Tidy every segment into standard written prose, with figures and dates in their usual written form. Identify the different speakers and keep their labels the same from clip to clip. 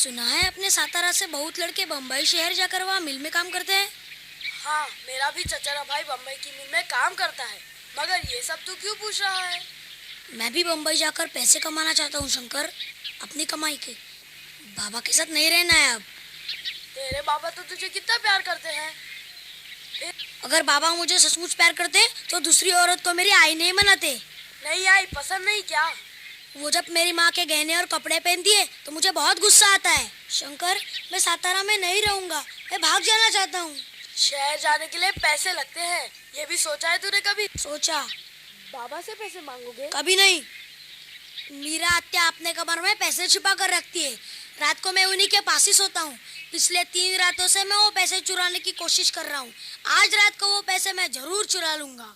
Speaker 1: सुना है अपने सातारा से बहुत लड़के बम्बई शहर जाकर वहाँ मिल में काम करते हैं।
Speaker 2: हाँ, मेरा भी चचेरा भाई बम्बई की मिल में काम करता है। मगर ये सब तू क्यों पूछ रहा है?
Speaker 1: मैं भी बम्बई जाकर पैसे कमाना चाहता हूँ शंकर, अपनी कमाई के। बाबा के साथ नहीं रहना है अब।
Speaker 2: तेरे बाबा तो तुझे कितना प्यार करते हैं।
Speaker 1: अगर बाबा मुझे सचमुच प्यार करते तो दूसरी औरत को मेरी आई नहीं मनाते।
Speaker 2: नहीं आई पसंद नहीं क्या?
Speaker 1: वो जब मेरी माँ के गहने और कपड़े पहनती है तो मुझे बहुत गुस्सा आता है। शंकर, मैं सातारा में नहीं रहूंगा, मैं भाग जाना चाहता हूँ।
Speaker 2: शहर जाने के लिए पैसे लगते हैं, ये भी सोचा है तूने कभी?
Speaker 1: सोचा।
Speaker 2: बाबा से पैसे मांगोगे?
Speaker 1: कभी नहीं। मीरा आत्या अपने कमर में पैसे छिपा कर रखती है। रात को मैं उन्हीं के पास ही सोता हूँ। पिछले 3 रातों से मैं वो पैसे चुराने की कोशिश कर रहा हूँ। आज रात को वो पैसे मैं जरूर चुरा लूंगा।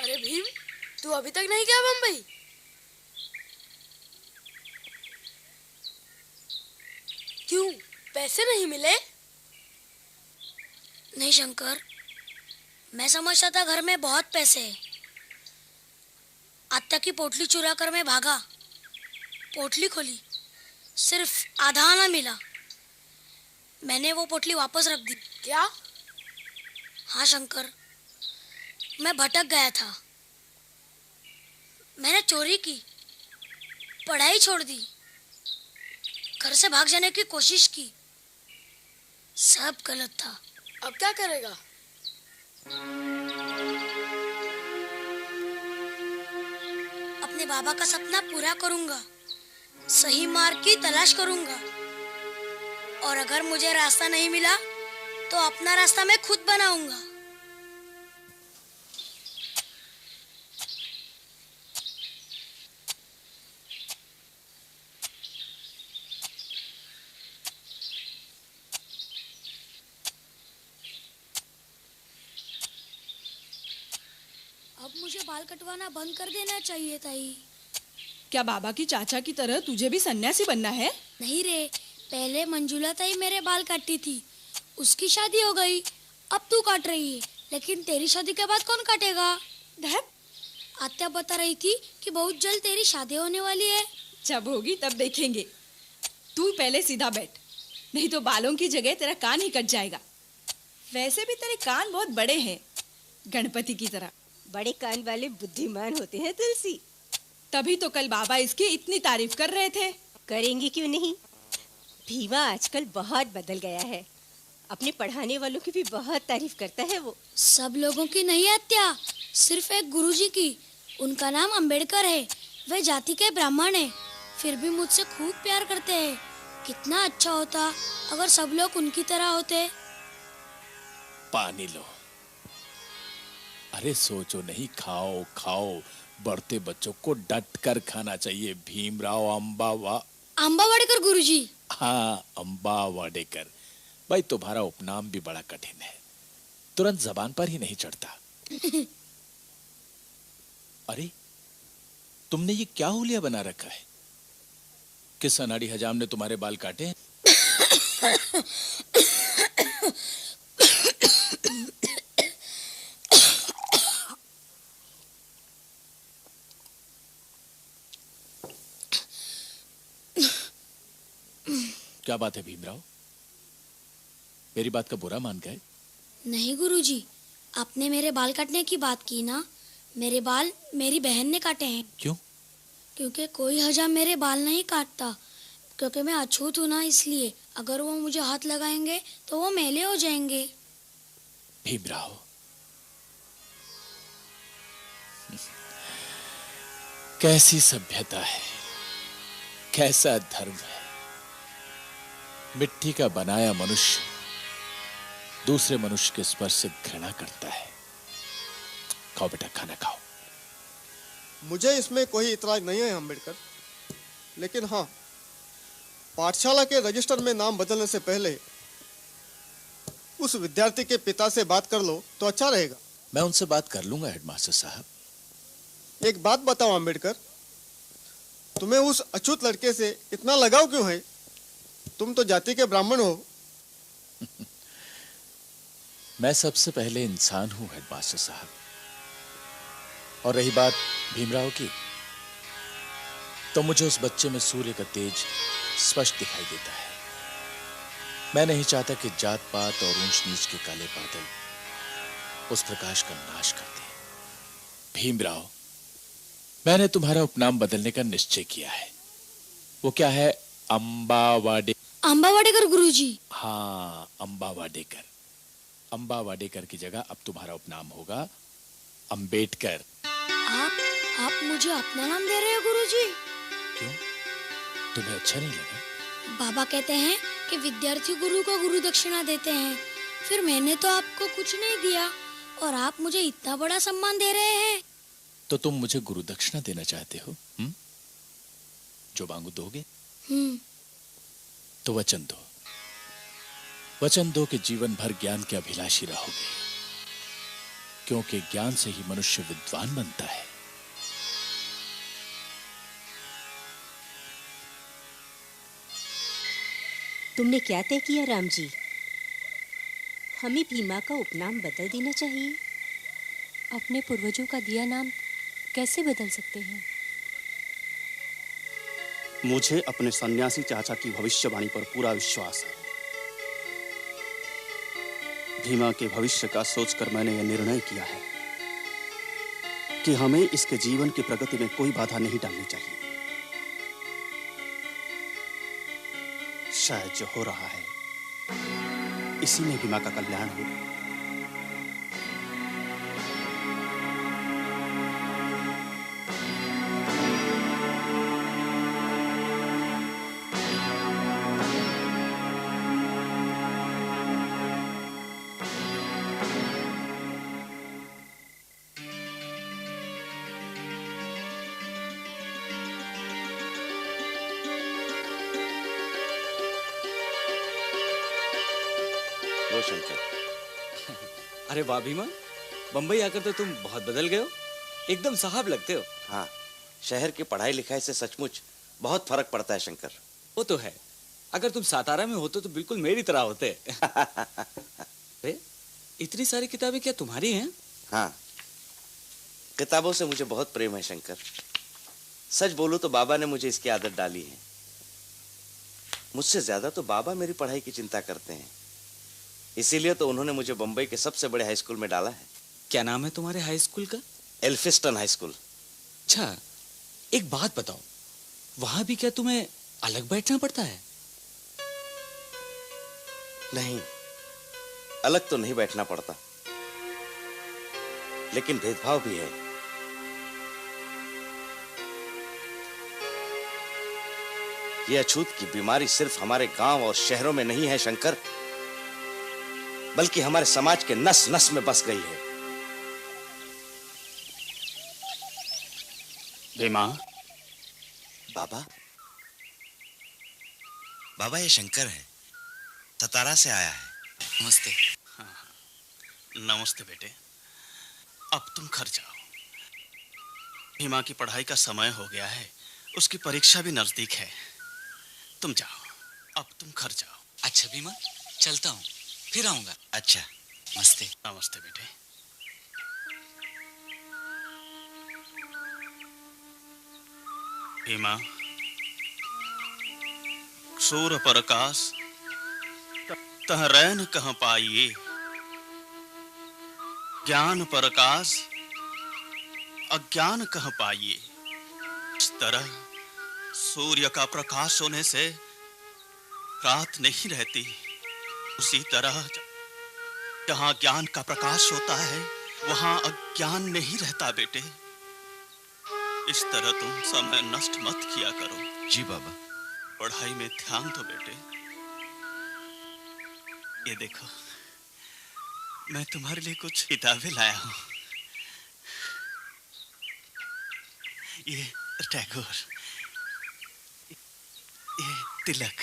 Speaker 2: अरे भीम, तू अभी तक नहीं गया बम्बई? क्यों, पैसे नहीं मिले?
Speaker 1: नहीं शंकर, मैं समझता था घर में बहुत पैसे हैं। आत्या की पोटली चुरा कर मैं भागा। पोटली खोली, सिर्फ आधा आना मिला। मैंने वो पोटली वापस रख दी।
Speaker 2: क्या?
Speaker 1: हाँ शंकर, मैं भटक गया था। मैंने चोरी की, पढ़ाई छोड़ दी, घर से भाग जाने की कोशिश की। सब गलत था।
Speaker 2: अब क्या करेगा?
Speaker 1: अपने बाबा का सपना पूरा करूंगा, सही मार्ग की तलाश करूंगा, और अगर मुझे रास्ता नहीं मिला तो अपना रास्ता मैं खुद बनाऊंगा। अब मुझे बाल कटवाना बंद कर देना चाहिए ताई।
Speaker 3: क्या बाबा की चाचा की तरह तुझे भी सन्यासी बनना है?
Speaker 1: नहीं रे, पहले मंजुला ताई मेरे बाल काटती थी, उसकी शादी हो गई, अब तू काट रही है, लेकिन तेरी शादी के बाद कौन काटेगा? आत्या बता रही थी कि बहुत जल्द तेरी शादी होने वाली है।
Speaker 3: जब होगी तब देखेंगे। तू पहले सीधा बैठ, नहीं तो बालों की जगह तेरा कान ही कट जाएगा। वैसे भी तेरे कान बहुत बड़े हैं, गणपति की तरह।
Speaker 4: बड़े कान वाले बुद्धिमान होते हैं तुलसी।
Speaker 3: तभी तो कल बाबा इसकी इतनी तारीफ कर रहे थे।
Speaker 4: करेंगे क्यों नहीं। भीमा आजकल बहुत बदल गया है, अपने पढ़ाने वालों की भी बहुत तारीफ करता है वो।
Speaker 1: सब लोगों की नहीं आत्या, सिर्फ एक गुरुजी की। उनका नाम अंबेडकर है। वे जाति के ब्राह्मण हैं, फिर भी मुझसे खूब प्यार करते हैं। कितना अच्छा होता अगर सब लोग उनकी तरह होते।
Speaker 5: पानी लो। अरे सोचो नहीं, खाओ खाओ। बढ़ते बच्चों को डट कर खाना चाहिए। भीमराव
Speaker 1: अम्बावाडेकर गुरुजी।
Speaker 5: हाँ, अम्बावाडेकर। भाई तुम्हारा उपनाम भी बड़ा कठिन है, तुरंत जबान पर ही नहीं चढ़ता। अरे तुमने ये क्या हुलिया बना रखा है? किस अनाड़ी हजाम ने तुम्हारे बाल काटे हैं? क्या बात है भीमराव? मेरी बात का बुरा मान गए?
Speaker 1: नहीं गुरुजी, आपने मेरे बाल काटने की बात की ना। मेरे बाल मेरी बहन ने काटे हैं।
Speaker 5: क्यों?
Speaker 1: क्योंकि कोई हजाम मेरे बाल नहीं काटता, क्योंकि मैं अछूत हूँ ना, इसलिए। अगर वो मुझे हाथ लगाएंगे तो वो मैले हो जाएंगे।
Speaker 5: भीमराव, कैसी सभ्यता है, कैसा धर्म है। मिट्टी का बनाया मनुष्य दूसरे मनुष्य के स्पर्श से घृणा करता है। खाओ बेटा, खाना खाओ।
Speaker 6: मुझे इसमें कोई इतराज नहीं है अम्बेडकर, लेकिन हाँ, पाठशाला के रजिस्टर में नाम बदलने से पहले उस विद्यार्थी के पिता से बात कर लो तो अच्छा रहेगा।
Speaker 5: मैं उनसे बात कर लूंगा हेडमास्टर साहब।
Speaker 6: एक बात बताओ अम्बेडकर, तुम्हें उस अछूत लड़के से इतना लगाव क्यों है? तुम तो जाति के ब्राह्मण हो।
Speaker 5: मैं सबसे पहले इंसान हूं हेडमास्टर साहब। और रही बात भीमराव की, तो मुझे उस बच्चे में सूर्य का तेज स्पष्ट दिखाई देता है। मैं नहीं चाहता कि जात पात और ऊंच नीच के काले बादल उस प्रकाश का नाश कर दें। भीमराव, मैंने तुम्हारा उपनाम बदलने का निश्चय किया है। वो क्या है? अंबावाडे।
Speaker 1: अंबावाडेकर गुरुजी।
Speaker 5: हाँ, अंबावाडेकर। अंबावाडेकर की जगह अब तुम्हारा उपनाम होगा अंबेडकर।
Speaker 1: आप मुझे अपना नाम दे रहे हो गुरुजी?
Speaker 5: क्यों, तुम्हें अच्छा नहीं लगा?
Speaker 1: बाबा कहते हैं कि विद्यार्थी गुरु को गुरु दक्षिणा देते हैं। फिर मैंने तो आपको कुछ नहीं दिया और आप मुझे इतना बड़ा सम्मान दे रहे हैं।
Speaker 5: तो तुम मुझे गुरु दक्षिणा देना चाहते हो? जो मांगू दोगे? तो वचन दो, वचन दो कि जीवन भर ज्ञान के अभिलाषी रहोगे, क्योंकि ज्ञान से ही मनुष्य विद्वान बनता है।
Speaker 4: तुमने क्या तय किया राम जी? हमें भीमा का उपनाम बदल देना चाहिए?
Speaker 7: अपने पूर्वजों का दिया नाम कैसे बदल सकते हैं?
Speaker 8: मुझे अपने सन्यासी चाचा की भविष्यवाणी पर पूरा विश्वास है। भीमा के भविष्य का सोचकर मैंने यह निर्णय किया है कि हमें इसके जीवन की प्रगति में कोई बाधा नहीं डालनी चाहिए। शायद जो हो रहा है इसी में भीमा का कल्याण हो।
Speaker 9: लो शंकर।
Speaker 10: अरे वाह भीमा, बंबई आकर तो तुम बहुत बदल गए हो। एकदम साहब लगते हो।
Speaker 9: हाँ, शहर की पढ़ाई लिखाई से सचमुच बहुत फर्क पड़ता है शंकर।
Speaker 10: वो तो है। अगर तुम सातारा में होते तो बिल्कुल मेरी तरह होते। अरे इतनी सारी किताबें क्या तुम्हारी हैं?
Speaker 9: हाँ, किताबों से मुझे बहुत प्रेम है शंकर। सच बोलूं तो बाबा ने मुझे इसकी आदत डाली है। मुझसे ज्यादा तो बाबा मेरी पढ़ाई की चिंता करते हैं। इसीलिए तो उन्होंने मुझे बंबई के सबसे बड़े हाई स्कूल में डाला है।
Speaker 10: क्या नाम है तुम्हारे हाई स्कूल का?
Speaker 9: Elphinstone high school.
Speaker 10: अच्छा, एक बात बताओ, वहां भी क्या तुम्हें अलग बैठना पड़ता है?
Speaker 9: नहीं, अलग तो नहीं बैठना पड़ता, लेकिन भेदभाव भी है। यह अछूत की बीमारी सिर्फ हमारे गांव और शहरों में नहीं है शंकर, बल्कि हमारे समाज के नस नस में बस गई है।
Speaker 8: भीमा।
Speaker 9: बाबा, बाबा ये शंकर है, सतारा से आया है।
Speaker 8: नमस्ते। नमस्ते बेटे, अब तुम घर जाओ। भीमा की पढ़ाई का समय हो गया है, उसकी परीक्षा भी नजदीक है। तुम जाओ, अब तुम घर जाओ।
Speaker 10: अच्छा भीमा, चलता हूँ, फिर आऊंगा।
Speaker 9: अच्छा।
Speaker 10: नमस्ते।
Speaker 8: नमस्ते बेटे। भीमा, सूर प्रकाश तह रैन कहाँ पाइए, ज्ञान प्रकाश अज्ञान कहाँ पाइए। इस तरह सूर्य का प्रकाश होने से रात नहीं रहती, उसी तरह जहाँ ज्ञान का प्रकाश होता है वहाँ अज्ञान नहीं रहता बेटे। इस तरह तुम समय नष्ट मत किया करो।
Speaker 9: जी बाबा।
Speaker 8: पढ़ाई में ध्यान दो बेटे। ये देखो, मैं तुम्हारे लिए कुछ किताबें लाया हूँ। ये टैगोर, ये तिलक,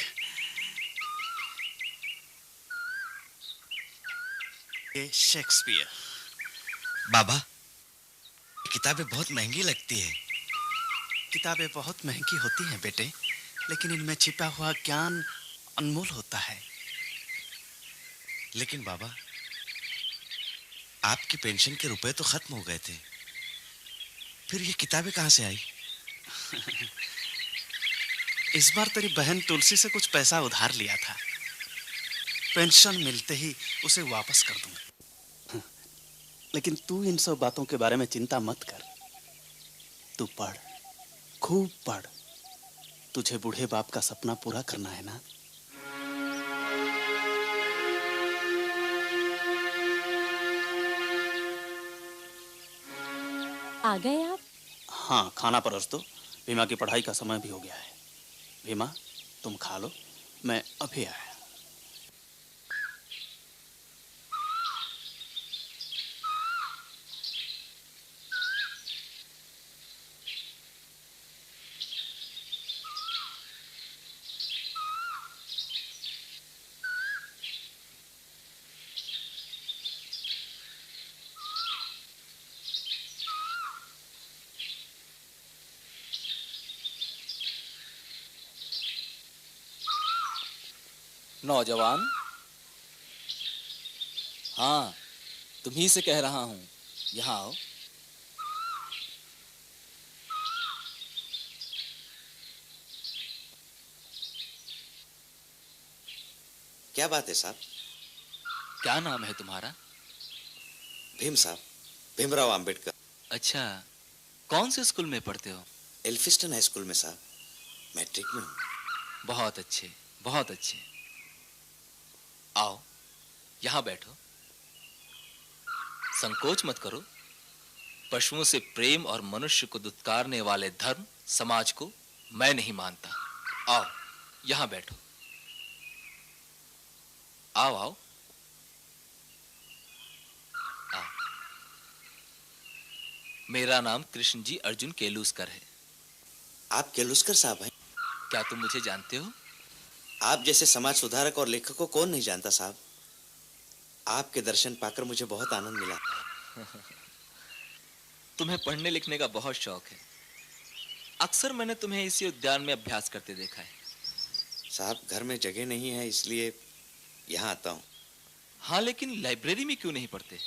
Speaker 8: ये शेक्सपियर।
Speaker 9: बाबा, किताबें बहुत महंगी लगती है।
Speaker 8: किताबें बहुत महंगी होती हैं बेटे, लेकिन इनमें छिपा हुआ ज्ञान अनमोल होता है।
Speaker 9: लेकिन बाबा, आपकी पेंशन के रुपए तो खत्म हो गए थे, फिर ये किताबें कहाँ से आई?
Speaker 8: इस बार तेरी बहन तुलसी से कुछ पैसा उधार लिया था, पेंशन मिलते ही उसे वापस कर दूंगा। लेकिन तू इन सब बातों के बारे में चिंता मत कर। तू पढ़, खूब पढ़। तुझे बूढ़े बाप का सपना पूरा करना है ना।
Speaker 7: आ गए आप?
Speaker 8: हाँ, खाना परोस दो, भीमा की पढ़ाई का समय भी हो गया है। भीमा, तुम खा लो, मैं अभी आया।
Speaker 5: नौजवान, हाँ, तुम्ही से कह रहा हूं, यहाँ आओ।
Speaker 9: क्या बात है साहब?
Speaker 5: क्या नाम है तुम्हारा?
Speaker 9: भीम साहब, भीमराव अंबेडकर।
Speaker 5: अच्छा, कौन से स्कूल में पढ़ते हो?
Speaker 9: एल्फिस्टन हाई स्कूल में साहब, मैट्रिक में हूँ।
Speaker 5: बहुत अच्छे, बहुत अच्छे। आओ, यहाँ बैठो। संकोच मत करो। पशुओं से प्रेम और मनुष्य को दुत्कारने वाले धर्म समाज को मैं नहीं मानता। आओ, यहाँ बैठो। आओ आओ आओ। मेरा नाम कृष्णजी अर्जुन केलूस्कर है।
Speaker 9: आप केलूस्कर साहब हैं?
Speaker 5: क्या तुम मुझे जानते हो?
Speaker 9: आप जैसे समाज सुधारक और लेखक को कौन नहीं जानता साहब। आपके दर्शन पाकर मुझे बहुत आनंद मिला।
Speaker 5: तुम्हें पढ़ने लिखने का बहुत शौक है। अक्सर मैंने तुम्हें इसी उद्यान में अभ्यास करते देखा है।
Speaker 9: साहब, घर में जगह नहीं है, इसलिए यहाँ आता हूँ।
Speaker 5: हाँ, लेकिन लाइब्रेरी में क्यों नहीं पढ़ते?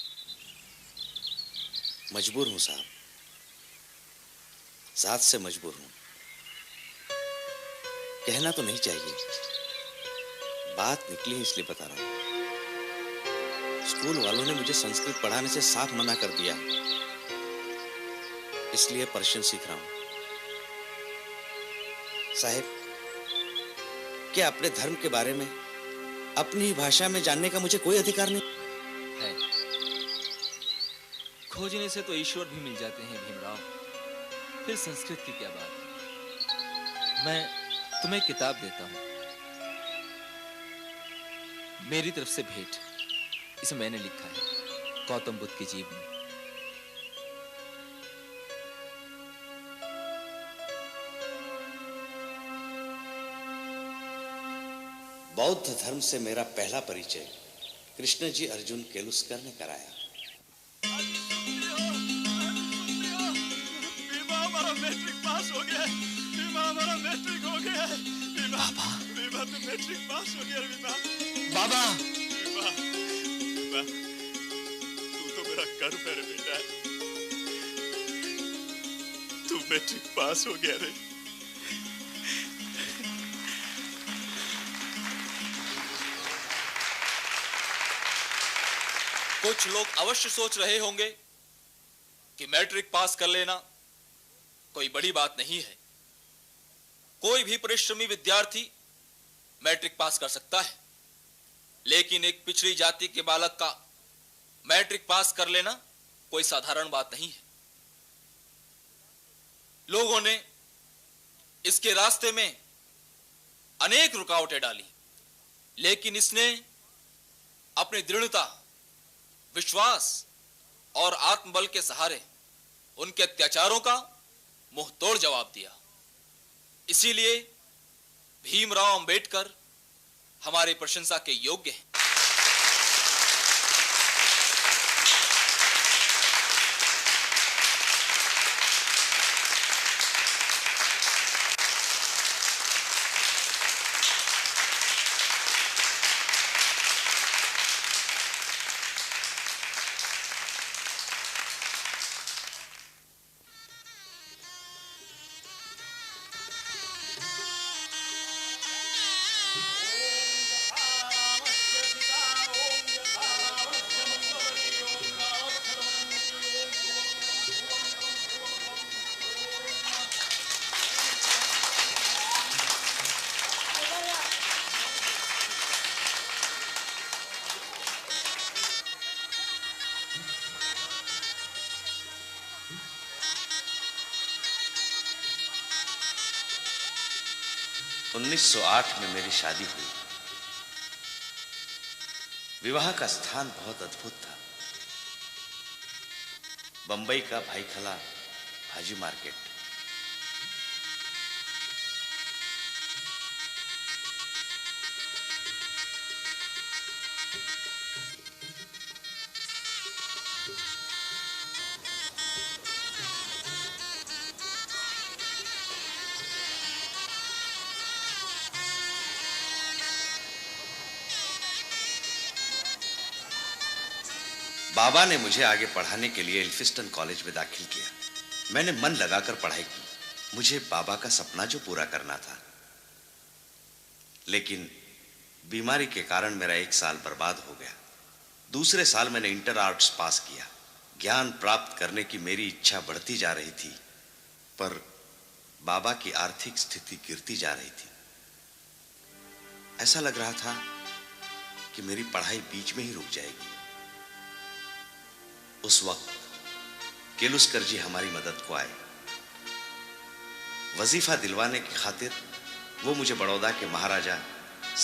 Speaker 9: मजबूर हूँ साहब, ज़ात से मजबूर हूँ। कहना तो नहीं चाहिए, बात निकली है इसलिए बता रहा हूँ। स्कूल वालों ने मुझे संस्कृत पढ़ाने से साफ मना कर दिया, इसलिए पर्शियन सीख रहा हूँ। साहब, क्या अपने धर्म के बारे में अपनी ही भाषा में जानने का मुझे कोई अधिकार नहीं
Speaker 5: है? खोजने से तो ईश्वर भी मिल जाते हैं भीमराव, फिर संस्कृत की क्या बात। मैं तुम्हें किताब देता हूं, मेरी तरफ से भेंट। इसे मैंने लिखा है, गौतम बुद्ध की जीवनी।
Speaker 9: बौद्ध धर्म से मेरा पहला परिचय कृष्णजी अर्जुन केलुस्कर ने कराया।
Speaker 11: मैट्रिक पास हो गया है। भीमा हमारा मैट्रिक हो गया है। भीमा भीमा तू मैट्रिक पास हो गया भीमा।
Speaker 5: बाबा
Speaker 11: भीमा भीमा तू तो मेरा गर्व है रे बेटा। तू मैट्रिक पास हो गया रे।
Speaker 12: कुछ लोग अवश्य सोच रहे होंगे कि मैट्रिक पास कर लेना कोई बड़ी बात नहीं है। कोई भी परिश्रमी विद्यार्थी मैट्रिक पास कर सकता है, लेकिन एक पिछड़ी जाति के बालक का मैट्रिक पास कर लेना कोई साधारण बात नहीं है। लोगों ने इसके रास्ते में अनेक रुकावटें डाली, लेकिन इसने अपनी दृढ़ता, विश्वास और आत्मबल के सहारे उनके अत्याचारों का मुंह तोड़ जवाब दिया। इसीलिए भीमराव अंबेडकर हमारी प्रशंसा के योग्य हैं।
Speaker 9: उन्नीस 1908 में मेरी शादी हुई। विवाह का स्थान बहुत अद्भुत था। बंबई का भाईखला भाजी मार्केट। बाबा ने मुझे आगे पढ़ाने के लिए एल्फिस्टन कॉलेज में दाखिल किया। मैंने मन लगाकर पढ़ाई की। मुझे बाबा का सपना जो पूरा करना था, लेकिन बीमारी के कारण मेरा 1 साल बर्बाद हो गया। दूसरे साल मैंने इंटर आर्ट्स पास किया। ज्ञान प्राप्त करने की मेरी इच्छा बढ़ती जा रही थी, पर बाबा की आर्थिक स्थिति गिरती जा रही थी। ऐसा लग रहा था कि मेरी पढ़ाई बीच में ही रुक जाएगी। उस वक्त केलुस्कर जी हमारी मदद को आए। वजीफा दिलवाने की खातिर वो मुझे बड़ौदा के महाराजा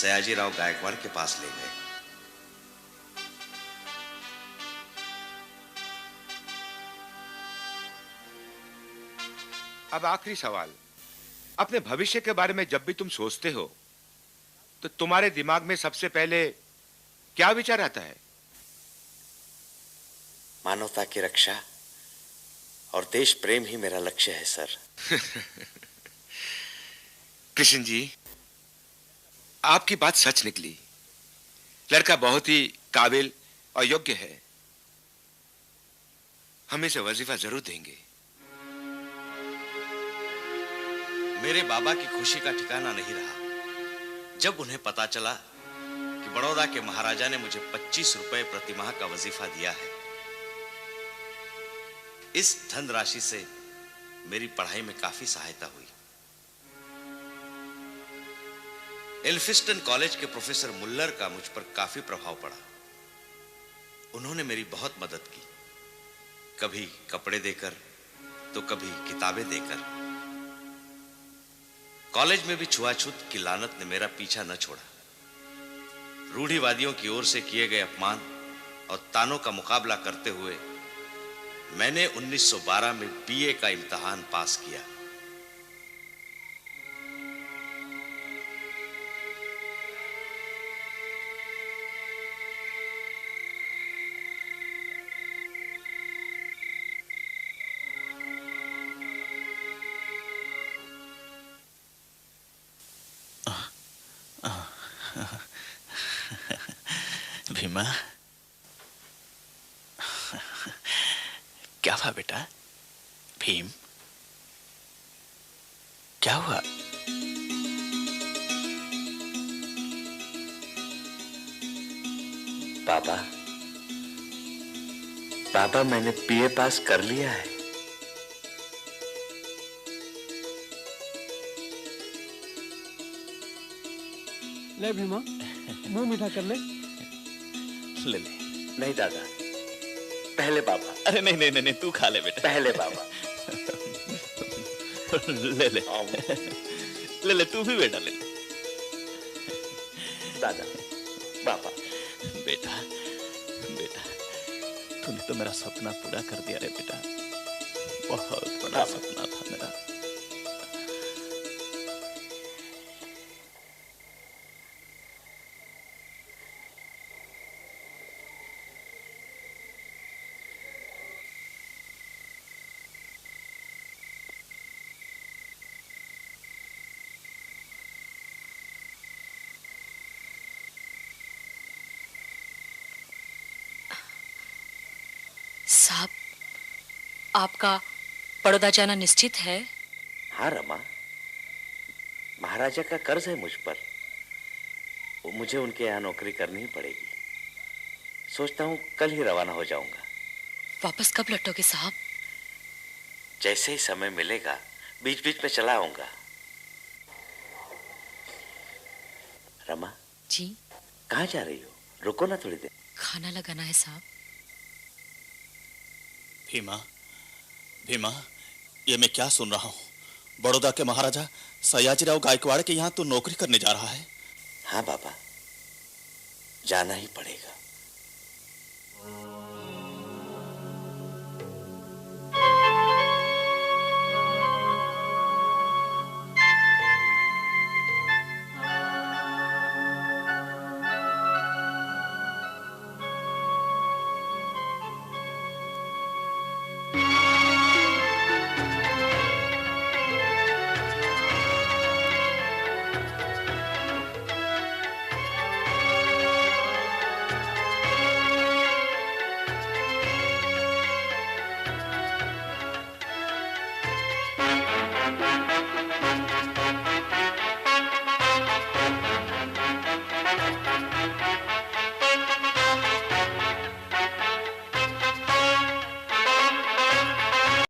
Speaker 9: सयाजीराव गायकवाड़ के पास ले गए।
Speaker 13: अब आखिरी सवाल, अपने भविष्य के बारे में जब भी तुम सोचते हो तो तुम्हारे दिमाग में सबसे पहले क्या विचार आता है?
Speaker 9: मानवता की रक्षा और देश प्रेम ही मेरा लक्ष्य है सर।
Speaker 13: कृष्ण जी, आपकी बात सच निकली। लड़का बहुत ही काबिल और योग्य है। हम इसे वजीफा जरूर देंगे।
Speaker 9: मेरे बाबा की खुशी का ठिकाना नहीं रहा जब उन्हें पता चला कि बड़ौदा के महाराजा ने मुझे 25 रुपए प्रतिमाह का वजीफा दिया है। इस धनराशि से मेरी पढ़ाई में काफी सहायता हुई। एल्फिस्टन कॉलेज के प्रोफेसर मुल्लर का मुझ पर काफी प्रभाव पड़ा। उन्होंने मेरी बहुत मदद की, कभी कपड़े देकर तो कभी किताबें देकर। कॉलेज में भी छुआछूत की लानत ने मेरा पीछा न छोड़ा। रूढ़िवादियों की ओर से किए गए अपमान और तानों का मुकाबला करते हुए मैंने 1912 में बीए का इम्तिहान पास किया।
Speaker 5: भीमा, क्या हुआ बेटा? भीम, क्या हुआ?
Speaker 9: बाबा, बाबा मैंने बीए पास कर लिया है।
Speaker 14: ले भीमा, मुंह मीठा कर ले।
Speaker 5: ले ले।
Speaker 9: नहीं दादा, पहले बाबा।
Speaker 5: अरे नहीं नहीं नहीं, तू खा ले बेटा।
Speaker 9: पहले बाबा।
Speaker 5: ले ले ले ले, तू भी बेटा ले ले।
Speaker 9: दादा, बाबा।
Speaker 5: बेटा बेटा, तूने तो मेरा सपना पूरा कर दिया रे बेटा। बहुत बड़ा सपना था मेरा।
Speaker 15: साहब, आपका बड़ौदा जाना निश्चित है?
Speaker 9: हाँ रमा, महाराजा का कर्ज है मुझ पर। मुझे उनके यहाँ नौकरी करनी ही पड़ेगी। सोचता हूँ कल ही रवाना हो जाऊंगा।
Speaker 15: वापस कब लौटोगे साहब?
Speaker 9: जैसे ही समय मिलेगा बीच बीच में चला आऊंगा। रमा
Speaker 15: जी,
Speaker 9: कहाँ जा रही हो? रुको ना थोड़ी देर।
Speaker 15: खाना लगाना है साहब।
Speaker 8: भीमा, भीमा, ये मैं क्या सुन रहा हूँ? बड़ौदा के महाराजा सयाजीराव गायकवाड़ के यहाँ तू नौकरी करने जा रहा है?
Speaker 9: हाँ बाबा, जाना ही पड़ेगा।